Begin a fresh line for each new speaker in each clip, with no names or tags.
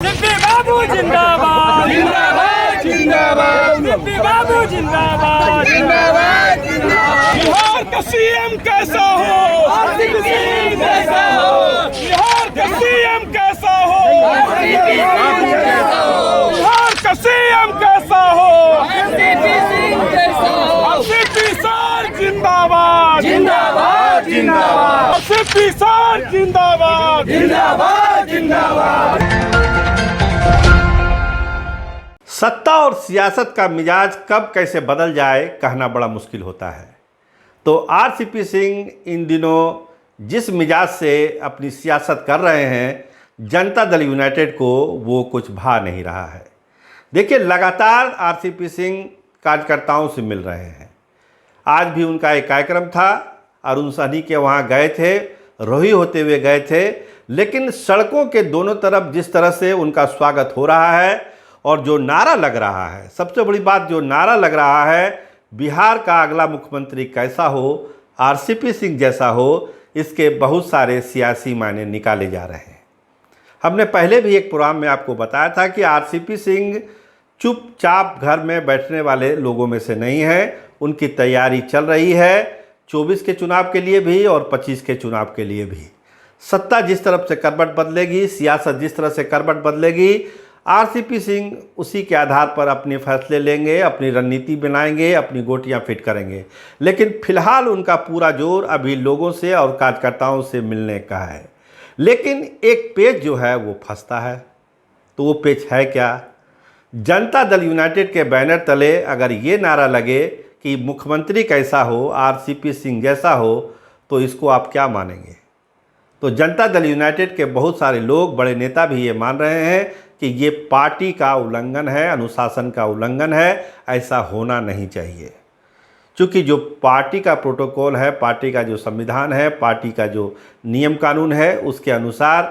सिप्पी बाबू जिंदाबाद
जिंदाबाद जिंदाबाद
सिप्पी बाबू जिंदाबाद
जिंदाबाद जिंदाबाद।
बिहार का सीएम कैसा हो
आरसीपी सिंह जैसा हो,
बिहार का सीएम कैसा हो
आरसीपी सिंह जैसा हो,
बिहार का सीएम कैसा हो
आरसीपी सिंह जैसा हो।
सिप्पी सर जिंदाबाद
जिंदाबाद जिंदाबाद
सिप्पी सर जिंदाबाद
जिंदाबाद जिंदाबाद।
सत्ता और सियासत का मिजाज कब कैसे बदल जाए कहना बड़ा मुश्किल होता है। तो आरसीपी सिंह इन दिनों जिस मिजाज से अपनी सियासत कर रहे हैं, जनता दल यूनाइटेड को वो कुछ भा नहीं रहा है। देखिए, लगातार आरसीपी सिंह कार्यकर्ताओं से मिल रहे हैं। आज भी उनका एक कार्यक्रम था, अरुण साहनी के वहाँ गए थे, रोही होते हुए गए थे, लेकिन सड़कों के दोनों तरफ जिस तरह से उनका स्वागत हो रहा है और जो नारा लग रहा है, सबसे बड़ी बात जो नारा लग रहा है, बिहार का अगला मुख्यमंत्री कैसा हो, आरसीपी सिंह जैसा हो, इसके बहुत सारे सियासी मायने निकाले जा रहे हैं। हमने पहले भी एक प्रोग्राम में आपको बताया था कि आरसीपी सिंह चुपचाप घर में बैठने वाले लोगों में से नहीं है। उनकी तैयारी चल रही है 24 के चुनाव के लिए भी और 25 के चुनाव के लिए भी। सत्ता जिस तरफ से करवट बदलेगी, सियासत जिस तरह से करवट बदलेगी, आरसीपी सिंह उसी के आधार पर अपने फैसले लेंगे, अपनी रणनीति बनाएंगे, अपनी गोटियां फिट करेंगे। लेकिन फिलहाल उनका पूरा जोर अभी लोगों से और कार्यकर्ताओं से मिलने का है। लेकिन एक पेच जो है वो फंसता है। तो वो पेच है क्या? जनता दल यूनाइटेड के बैनर तले अगर ये नारा लगे कि मुख्यमंत्री कैसा हो, आरसीपी सिंह जैसा हो, तो इसको आप क्या मानेंगे? तो जनता दल यूनाइटेड के बहुत सारे लोग, बड़े नेता भी ये मान रहे हैं कि ये पार्टी का उल्लंघन है, अनुशासन का उल्लंघन है, ऐसा होना नहीं चाहिए। क्योंकि जो पार्टी का प्रोटोकॉल है, पार्टी का जो संविधान है, पार्टी का जो नियम कानून है, उसके अनुसार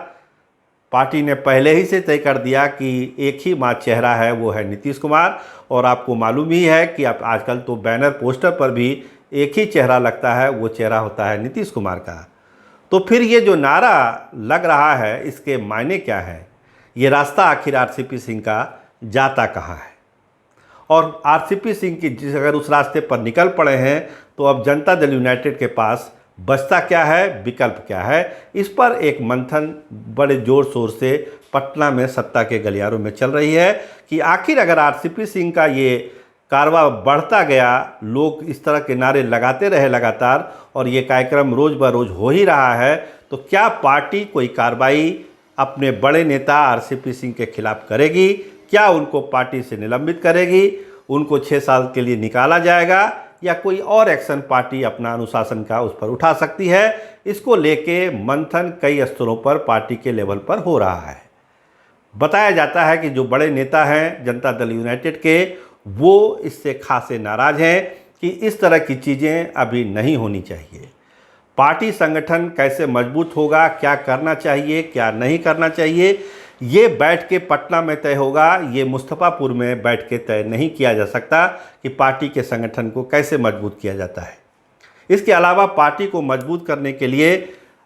पार्टी ने पहले ही से तय कर दिया कि एक ही मात्र चेहरा है, वो है नीतीश कुमार। और आपको मालूम ही है कि आप आजकल तो बैनर पोस्टर पर भी एक ही चेहरा लगता है, वो चेहरा होता है नीतीश कुमार का। तो फिर ये जो नारा लग रहा है, इसके मायने क्या है? ये रास्ता आखिर आरसीपी सिंह का जाता कहाँ है? और आरसीपी सिंह की अगर उस रास्ते पर निकल पड़े हैं, तो अब जनता दल यूनाइटेड के पास बचता क्या है, विकल्प क्या है? इस पर एक मंथन बड़े ज़ोर शोर से पटना में सत्ता के गलियारों में चल रही है कि आखिर अगर आरसीपी सिंह का ये कारवा बढ़ता गया, लोग इस तरह के नारे लगाते रहे लगातार, और ये कार्यक्रम रोज़ ब रोज़ हो ही रहा है, तो क्या पार्टी कोई कार्रवाई अपने बड़े नेता आरसीपी सिंह के खिलाफ करेगी? क्या उनको पार्टी से निलंबित करेगी? उनको 6 साल के लिए निकाला जाएगा? या कोई और एक्शन पार्टी अपना अनुशासन का उस पर उठा सकती है? इसको लेके मंथन कई स्तरों पर पार्टी के लेवल पर हो रहा है। बताया जाता है कि जो बड़े नेता हैं जनता दल यूनाइटेड के, वो इससे खासे नाराज़ हैं कि इस तरह की चीज़ें अभी नहीं होनी चाहिए। पार्टी संगठन कैसे मजबूत होगा, क्या करना चाहिए, क्या नहीं करना चाहिए, ये बैठ के पटना में तय होगा। ये मुस्तफ़ापुर में बैठ के तय नहीं किया जा सकता कि पार्टी के संगठन को कैसे मजबूत किया जाता है। इसके अलावा पार्टी को मजबूत करने के लिए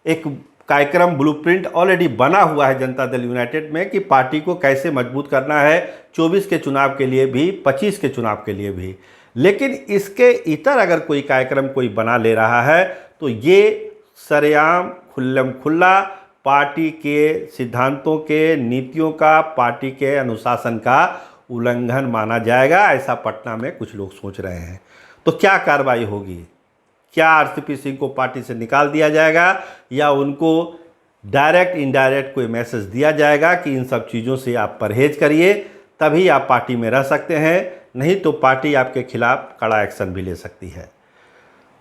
एक कार्यक्रम ब्लूप्रिंट ऑलरेडी बना हुआ है जनता दल यूनाइटेड में कि पार्टी को कैसे मजबूत करना है 24 के चुनाव के लिए भी, 25 के चुनाव के लिए भी। लेकिन इसके इतर अगर कोई कार्यक्रम कोई बना ले रहा है, तो ये सरेआम खुल्लम खुल्ला पार्टी के सिद्धांतों के, नीतियों का, पार्टी के अनुशासन का उल्लंघन माना जाएगा। ऐसा पटना में कुछ लोग सोच रहे हैं। तो क्या कार्रवाई होगी? क्या आरसीपी सिंह को पार्टी से निकाल दिया जाएगा, या उनको डायरेक्ट इनडायरेक्ट कोई मैसेज दिया जाएगा कि इन सब चीज़ों से आप परहेज करिए, तभी आप पार्टी में रह सकते हैं, नहीं तो पार्टी आपके खिलाफ कड़ा एक्शन भी ले सकती है।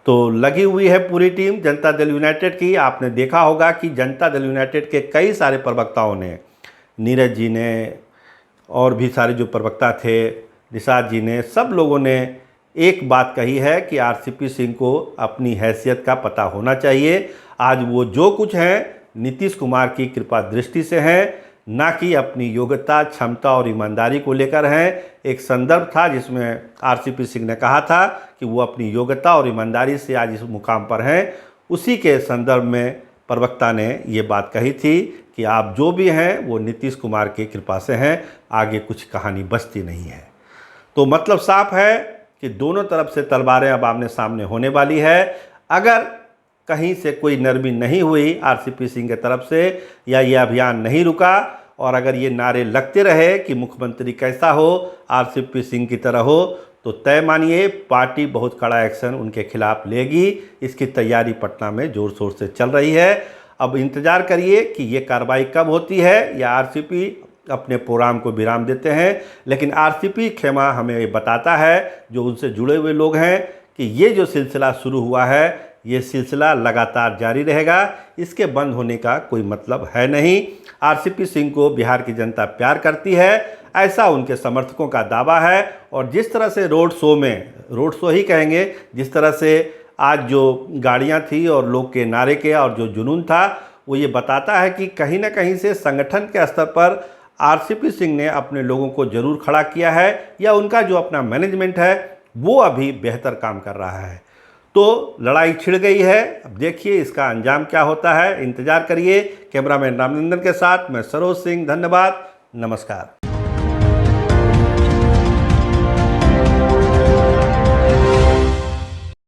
तो लगी हुई है पूरी टीम जनता दल यूनाइटेड की। आपने देखा होगा कि जनता दल यूनाइटेड के कई सारे प्रवक्ताओं ने, नीरज जी ने और भी सारे जो प्रवक्ता थे, निषाद जी ने, सब लोगों ने एक बात कही है कि आरसीपी सिंह को अपनी हैसियत का पता होना चाहिए। आज वो जो कुछ हैं नीतीश कुमार की कृपा दृष्टि से हैं, ना कि अपनी योग्यता, क्षमता और ईमानदारी को लेकर हैं। एक संदर्भ था जिसमें आरसीपी सिंह ने कहा था कि वो अपनी योग्यता और ईमानदारी से आज इस मुकाम पर हैं। उसी के संदर्भ में प्रवक्ता ने ये बात कही थी कि आप जो भी हैं वो नीतीश कुमार की कृपा से हैं, आगे कुछ कहानी बचती नहीं है। तो मतलब साफ है कि दोनों तरफ से तलवारें अब आमने सामने होने वाली है। अगर कहीं से कोई नरमी नहीं हुई आरसीपी सिंह की तरफ से, या ये अभियान नहीं रुका, और अगर ये नारे लगते रहे कि मुख्यमंत्री कैसा हो, आरसीपी सिंह की तरह हो, तो तय मानिए पार्टी बहुत कड़ा एक्शन उनके खिलाफ लेगी। इसकी तैयारी पटना में ज़ोर शोर से चल रही है। अब इंतज़ार करिए कि ये कार्रवाई कब होती है, या आरसीपी अपने प्रोग्राम को विराम देते हैं। लेकिन आरसीपी खेमा हमें ये बताता है, जो उनसे जुड़े हुए लोग हैं, कि ये जो सिलसिला शुरू हुआ है ये सिलसिला लगातार जारी रहेगा। इसके बंद होने का कोई मतलब है नहीं। आरसीपी सिंह को बिहार की जनता प्यार करती है, ऐसा उनके समर्थकों का दावा है। और जिस तरह से रोड शो ही कहेंगे, जिस तरह से आज जो गाड़ियां थी और लोग के नारे के और जो जुनून था, वो ये बताता है कि कहीं ना कहीं से संगठन के स्तर पर आरसीपी सिंह ने अपने लोगों को ज़रूर खड़ा किया है, या उनका जो अपना मैनेजमेंट है वो अभी बेहतर काम कर रहा है। तो लड़ाई छिड़ गई है। अब देखिए इसका अंजाम क्या होता है, इंतज़ार करिए। कैमरामैन रामनंदन के साथ मैं सरोज सिंह, धन्यवाद, नमस्कार।